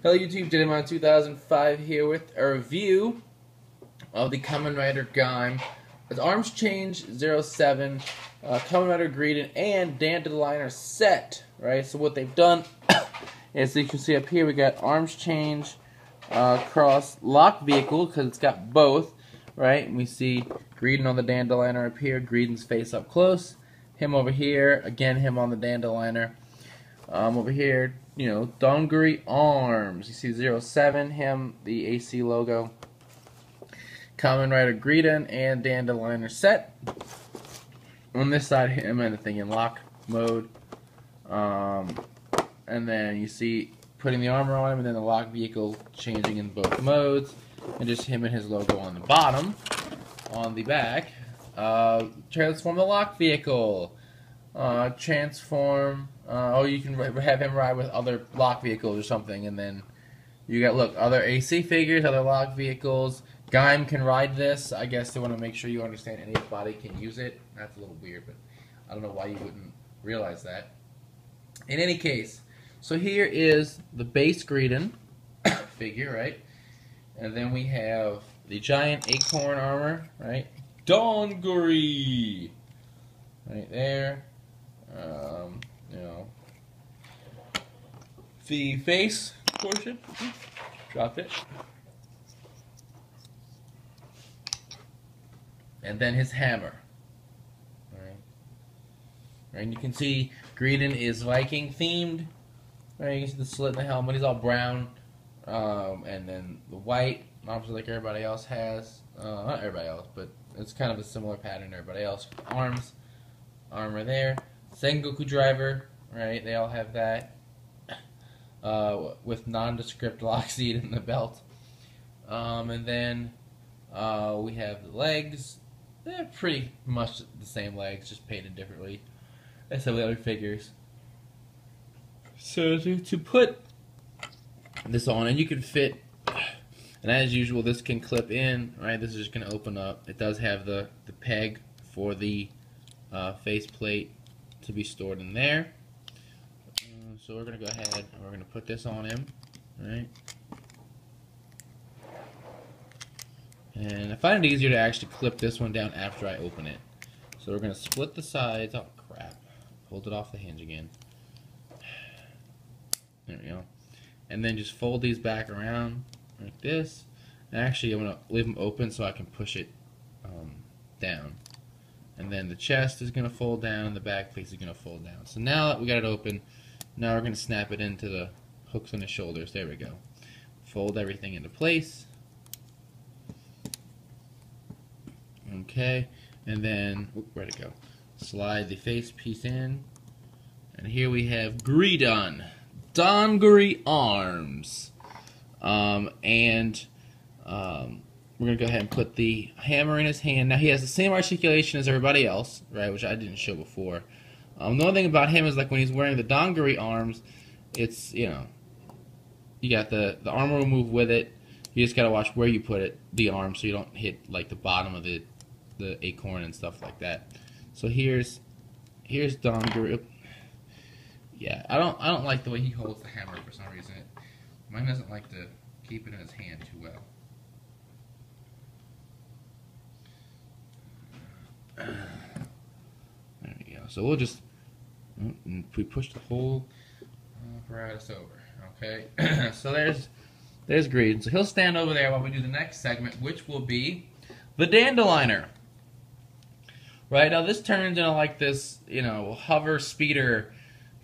Hello YouTube, Dandeliner 2005 here with a review of the Kamen Rider Gaim. It's Arms Change 07, Kamen Rider Gridon and Dandeliner set, right? So what they've done is, you can see up here, we got Arms Change cross lock vehicle, because it's got both, right? And we see Gridon on the Dandeliner up here, Gridon's face up close, him over here, again him on the Dandeliner. Over here, you know, Donkachi arms. You see 07, him, the AC logo. Kamen Rider Gridon and Dandeliner set. On this side, him and the thing in lock mode. And then you see putting the armor on him, and then the lock vehicle changing in both modes. And just him and his logo on the bottom. On the back, transform the lock vehicle. Transform. Oh, you can have him ride with other lock vehicles or something, and then you got, look, other AC figures, other lock vehicles. Gaim can ride this. I guess they want to make sure you understand anybody can use it. That's a little weird, but I don't know why you wouldn't realize that. In any case, so here is the base Gridon figure, right? And then we have the giant acorn armor, right? Donkachi, right there. You know, the face portion, dropped it, and then his hammer. Right, and you can see Gridon is Viking themed. Right, you can see the slit in the helmet. He's all brown, and then the white, obviously like everybody else has. Not everybody else, but it's kind of a similar pattern to everybody else. Armor there. Sengoku driver, right? They all have that, with nondescript lock seat in the belt. And then we have the legs. They're pretty much the same legs, just painted differently as some of the other figures. So to put this on, and you can fit, and as usual, this can clip in, right? This is just going to open up. It does have the peg for the faceplate to be stored in there. So we're going to go ahead and we're going to put this on him, right? And I find it easier to actually clip this one down after I open it. So we're going to split the sides. Oh crap, pulled it off the hinge again. There we go. And then just fold these back around like this. And actually I'm going to leave them open so I can push it down. And then the chest is going to fold down, and the back piece is going to fold down. So now that we got it open, now we're going to snap it into the hooks on the shoulders. There we go. Fold everything into place. Okay, and then, where'd it go? Slide the face piece in. And here we have Gridon Dandeliner arms. We're going to go ahead and put the hammer in his hand. Now, he has the same articulation as everybody else, right, which I didn't show before. The only thing about him is, like, when he's wearing the Donkachi arms, it's, you know, you got the armor will move with it. You just got to watch where you put it, the arm, so you don't hit, like, the bottom of the acorn and stuff like that. So here's Donkachi. Yeah, I don't like the way he holds the hammer for some reason. Mine doesn't like to keep it in his hand too well. There we go. So we'll just, we push the whole apparatus over. Okay. So there's Gridon. So he'll stand over there while we do the next segment, which will be the Dandeliner. Right, now this turns into like this, you know, hover speeder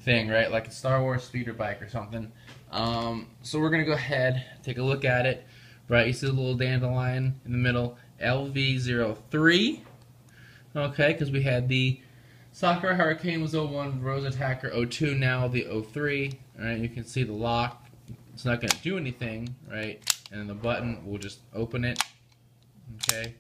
thing, right? Like a Star Wars speeder bike or something. So we're gonna go ahead, take a look at it. Right, you see the little dandelion in the middle, LV03. Okay, because we had the Sakura Hurricane was 01, Rose Attacker 02, now the 03. Alright, you can see the lock. It's not going to do anything, right? And then the button, we'll just open it. Okay.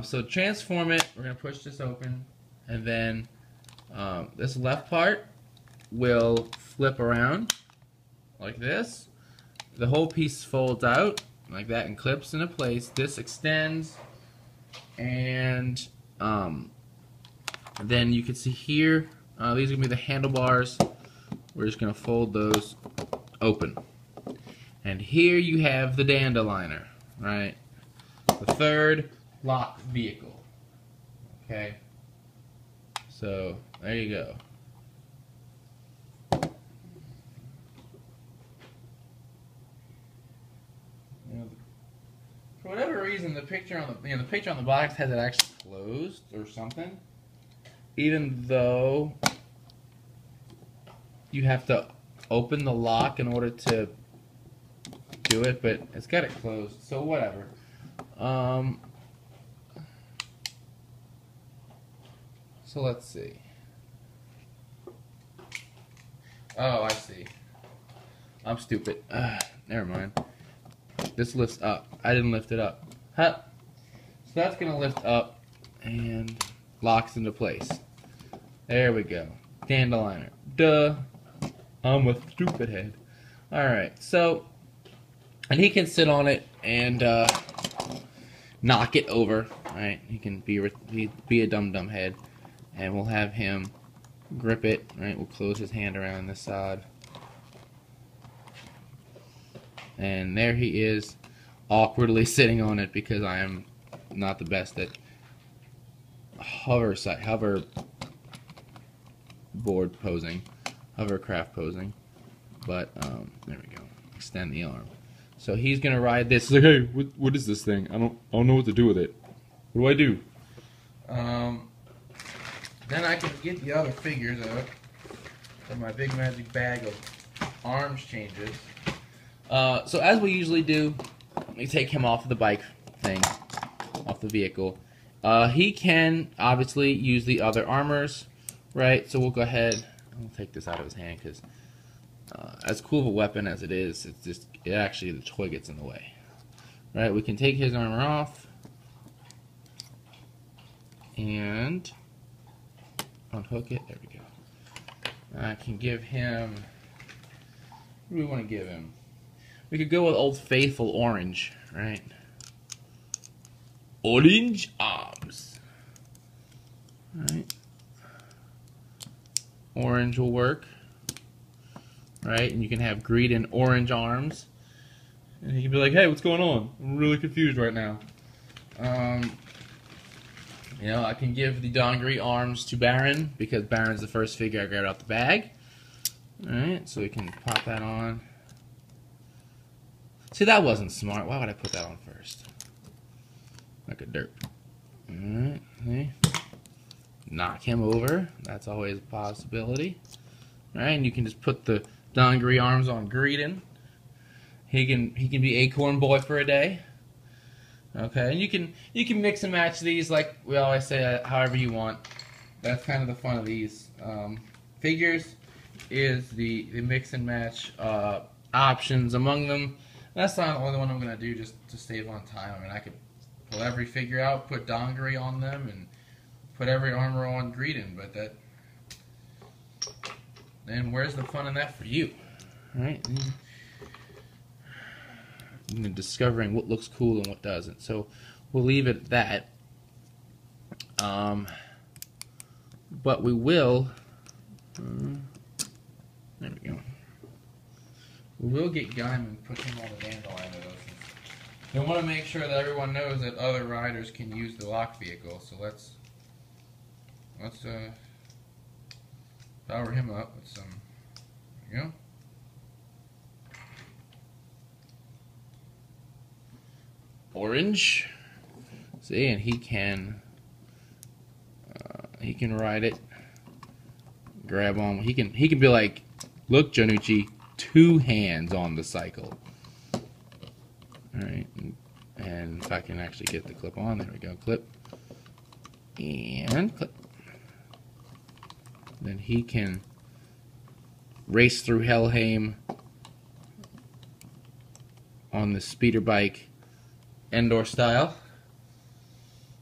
So transform it, we're going to push this open. And then this left part will flip around like this. The whole piece folds out like that and clips into place. This extends, and then you can see here, these are going to be the handlebars. We're just going to fold those open. And here you have the Dandeliner, right? The third lock vehicle. Okay? So, there you go. For whatever reason, the picture on the picture on the box has it actually closed or something. Even though you have to open the lock in order to do it, but it's got it closed, so whatever. So let's see. Oh, I see. I'm stupid. Never mind. This lifts up. I didn't lift it up. Huh. So that's going to lift up and locks into place. There we go. Dandeliner. Duh. I'm a stupid head. Alright, so, and he can sit on it and knock it over. Right? He can be a dum-dum head. And we'll have him grip it. Right? We'll close his hand around this side. And there he is, awkwardly sitting on it because I am not the best at hoverboard posing, hovercraft posing. But there we go. Extend the arm. So he's gonna ride this. He's like, hey, what is this thing? I don't know what to do with it. What do I do? Then I can get the other figures out from my big magic bag of arms changes. So as we usually do, we take him off the bike thing, off the vehicle. He can obviously use the other armors, right? So we'll go ahead. I'll take this out of his hand because as cool of a weapon as it is, it actually the toy gets in the way, right? We can take his armor off and unhook it. There we go. I can give him. What do we want to give him? We could go with Old Faithful Orange, right? Orange arms. Right? Orange will work. Right? And you can have Gridon orange arms. And he can be like, hey, what's going on? I'm really confused right now. You know, I can give the Donkachi arms to Baron because Baron's the first figure I grabbed out the bag. Alright, so we can pop that on. See, that wasn't smart. Why would I put that on first? Like a derp. Alright, see? Knock him over. That's always a possibility. Alright, and you can just put the Donkachi arms on Gridon. He can be Acorn Boy for a day. Okay, and you can mix and match these like we always say, however you want. That's kind of the fun of these figures, is the mix and match options among them. That's not the only one I'm going to do just to save on time. I mean, I could pull every figure out, put Donkachi on them, and put every armor on Gridon, but that... Then where's the fun in that for you? Alright? And discovering what looks cool and what doesn't. So we'll leave it at that. But we will... there we go. We will get Gaim and put him on the Dandeliner though. We want to make sure that everyone knows that other riders can use the lock vehicle. So let's power him up with some. There you go. Orange. See, and he can ride it. Grab on. He can be like, look, Janucci. 2 hands on the cycle. Alright, and if I can actually get the clip on, there we go, clip, and clip. Then he can race through Helheim on the speeder bike, indoor style.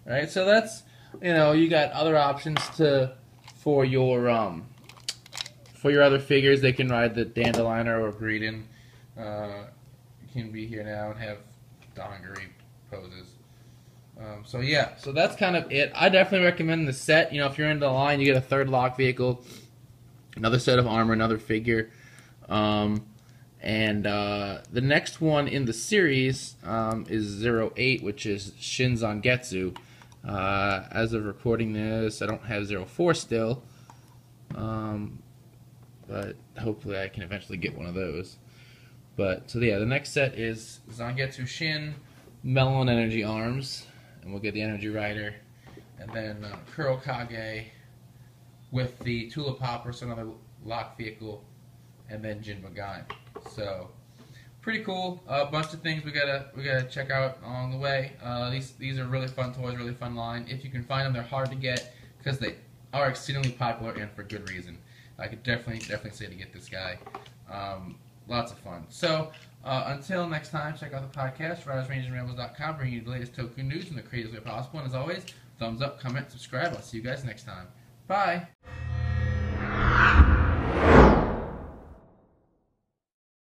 Alright, so that's, you know, you got other options for your other figures. They can ride the Dandeliner or Gridon. You can be here now and have Donkachi poses. So yeah, so that's kind of it. I definitely recommend the set. You know, if you're into the line, you get a third lock vehicle, another set of armor, another figure, and And the next one in the series is 08, which is Shin Zangetsu. As of recording this, I don't have 04 still, but hopefully I can eventually get one of those. But so yeah, the next set is Zangetsu Shin, Melon Energy Arms, and we'll get the Energy Rider, and then Kurokage with the Tulip Hopper, so another lock vehicle, and then Jinba Gaim. So pretty cool. A bunch of things we gotta check out along the way. These are really fun toys, really fun line. If you can find them, they're hard to get because they are exceedingly popular and for good reason. I could definitely say to get this guy. Lots of fun. So until next time, check out the podcast, RidersRangersRambles.com, bringing you the latest Toku news in the craziest way possible. And as always, thumbs up, comment, subscribe. I'll see you guys next time. Bye.